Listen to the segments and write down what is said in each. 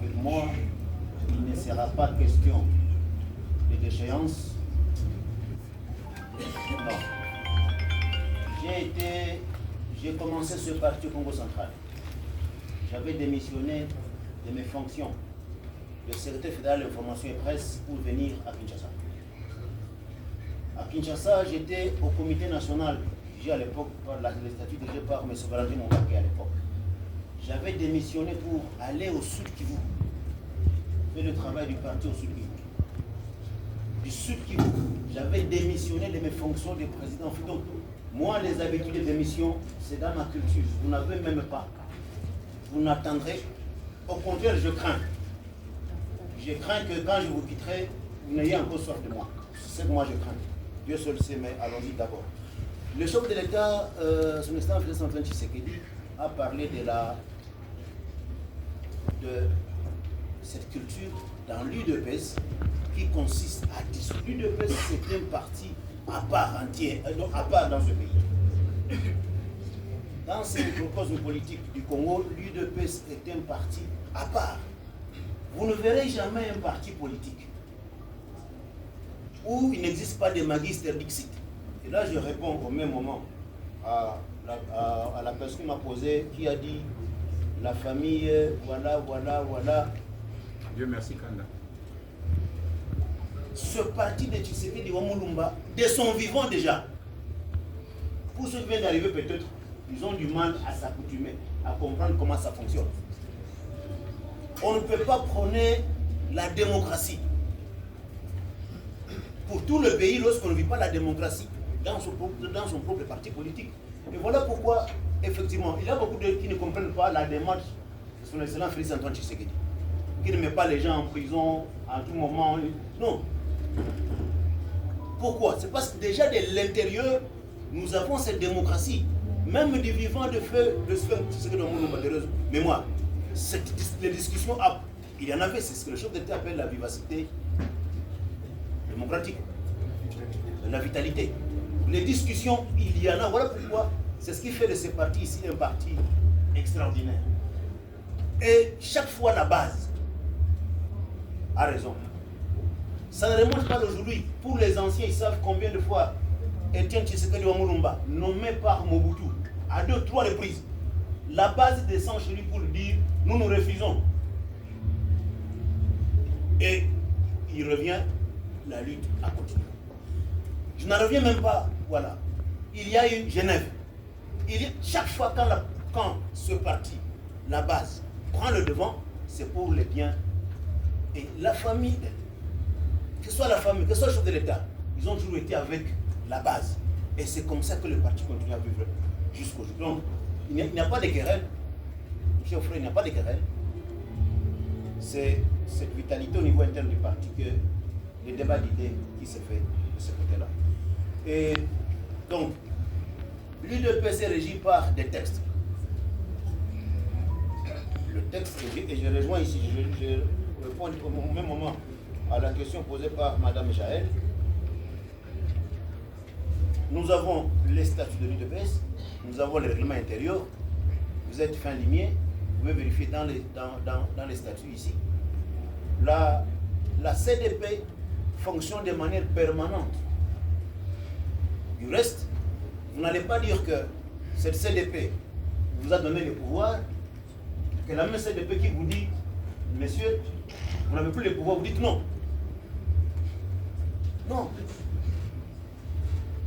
avec moi, il ne sera pas question de déchéance. Non. J'ai commencé ce parti au Congo central. J'avais démissionné de mes fonctions de secrétaire fédéral de l'information et presse pour venir à Kinshasa. À Kinshasa, j'étais au comité national, j'ai à l'époque, par les statuts dirigés par M. Valentin Moubaké à l'époque. J'avais démissionné pour aller au Sud Kivu, faire le travail du parti au Sud Kivu. Du Sud Kivu, j'avais démissionné de mes fonctions de président. Donc, moi, les habitudes de démission, c'est dans ma culture. Vous n'avez même pas. Vous n'attendrez. Au contraire, je crains. Je crains que quand je vous quitterai, vous n'ayez encore soif de moi. C'est ce que moi je crains. Dieu seul sait, mais allons-y d'abord. Le chef de l'État, son Excellence Félix Antoine Tshisekedi, a parlé de cette culture dans l'UDPS qui consiste à dissoudre. L'UDPS, c'est un parti à part entière, à part dans ce pays. Dans ce microcosme politique du Congo, l'UDPS est un parti à part. Vous ne verrez jamais un parti politique où il n'existe pas de magister dixit. Et là, je réponds au même moment à la personne qui m'a posé, qui a dit la famille, voilà. Dieu merci, Kanda. Ce parti de Tshisekedi Wamulumba, de son vivant déjà, pour ceux qui viennent d'arriver peut-être, ils ont du mal à s'accoutumer, à comprendre comment ça fonctionne. On ne peut pas prôner la démocratie pour tout le pays lorsqu'on ne vit pas la démocratie dans son propre parti politique. Et voilà pourquoi, effectivement, il y a beaucoup de qui ne comprennent pas la démarche de son Excellence Félix Antoine Tshisekedi, qui ne met pas les gens en prison à tout moment. Non. Pourquoi? C'est parce que déjà de l'intérieur, nous avons cette démocratie. Même du vivant de feu, de ce que dans mon mémoire, les discussions, il y en avait, c'est ce que le chef d'État appelle la vivacité démocratique, la vitalité. Les discussions, il y en a. Voilà pourquoi c'est ce qui fait de ce parti ici un parti extraordinaire. Et chaque fois la base a raison. Ça ne remonte pas d'aujourd'hui. Pour les anciens, ils savent combien de fois Etienne Tshisekedi Wamulumba, nommé par Mobutu, à 2-3 reprises, la base descend chez lui pour lui dire nous nous refusons. Et il revient, la lutte a continué. Je n'en reviens même pas, voilà. Il y a eu Genève. Chaque fois quand ce parti, la base, prend le devant, c'est pour les biens. Et la famille, que ce soit la famille, que ce soit le chef de l'État, ils ont toujours été avec la base. Et c'est comme ça que le parti continue à vivre jusqu'aujourd'hui. Donc, il n'y a pas de querelle. Cher frère, il n'y a pas de querelle. C'est cette vitalité au niveau interne du parti que le débat d'idées qui se fait de ce côté-là. Et donc, l'UDPS est régi par des textes. Le texte, et je rejoins ici, je réponds au même moment à la question posée par Mme Jaël. Nous avons les statuts de l'UDPS, nous avons le règlement intérieur. Vous êtes fin limier, vous pouvez vérifier dans les statuts ici. La CDP fonctionne de manière permanente. Du reste, vous n'allez pas dire que cette CDP vous a donné le pouvoir, que la même CDP qui vous dit, messieurs, vous n'avez plus le pouvoir, vous dites non. Non.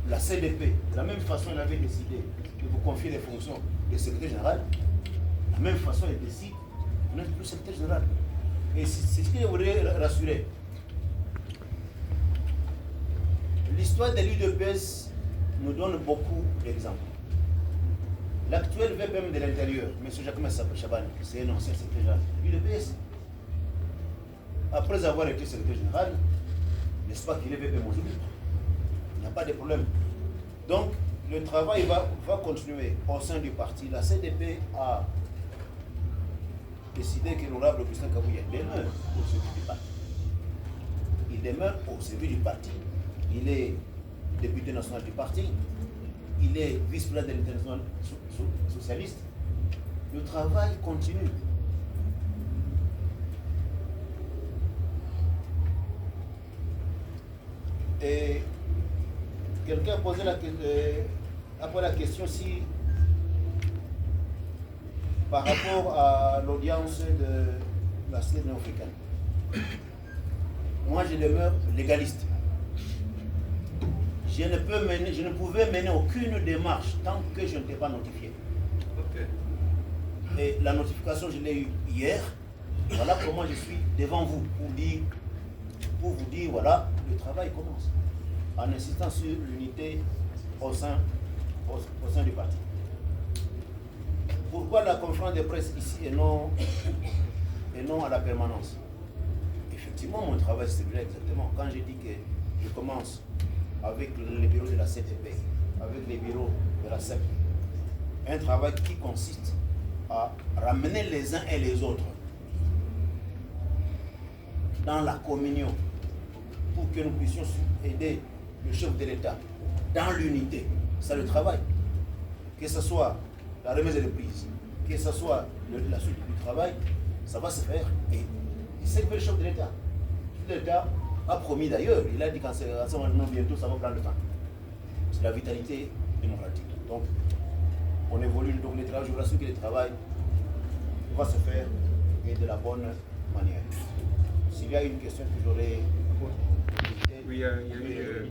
La CDP, de la même façon, elle avait décidé de vous confier les fonctions de secrétaire général. De la même façon, elle décide, vous n'êtes plus secrétaire général. Et c'est ce que je voudrais rassurer. L'histoire de l'UDPS nous donne beaucoup d'exemples. L'actuel VPM de l'Intérieur, M. Jacques Chaban, c'est un ancien secrétaire général de l'UDPS. Après avoir été secrétaire général, n'est-ce pas qu'il est VPM aujourd'hui? Il n'y a pas de problème. Donc, le travail va continuer au sein du parti. La CDP a décidé que l'honorable Augustin Kabuya demeure au service du parti. Il demeure au service du parti. Il est député national du parti. Il est vice-président de l'international socialiste. Le travail continue. Et quelqu'un a posé après la question si, par rapport à l'audience de la société africaine, moi je demeure légaliste. Je ne pouvais mener aucune démarche tant que je n'étais pas notifié. Ok. Et la notification, je l'ai eue hier. Voilà comment je suis devant vous pour vous dire, voilà, le travail commence. En insistant sur l'unité au sein du parti. Pourquoi la conférence de presse ici et non à la permanence? Effectivement, mon travail c'est celui-là exactement. Quand je dis que je commence avec les bureaux de la CTP, avec les bureaux de la CEP, un travail qui consiste à ramener les uns et les autres dans la communion pour que nous puissions aider le chef de l'État dans l'unité. C'est le travail. Que ce soit la remise de prise, que ce soit la suite du travail, ça va se faire. Et c'est le chef de l'État. Le chef de l'État a promis d'ailleurs, il a dit qu'à ce moment bientôt ça va prendre le temps. C'est la vitalité démocratique. Donc, on évolue, donc le travail, je vous rassure que le travail va se faire et de la bonne manière. S'il y a une question que j'aurais... Oui, il y a eu...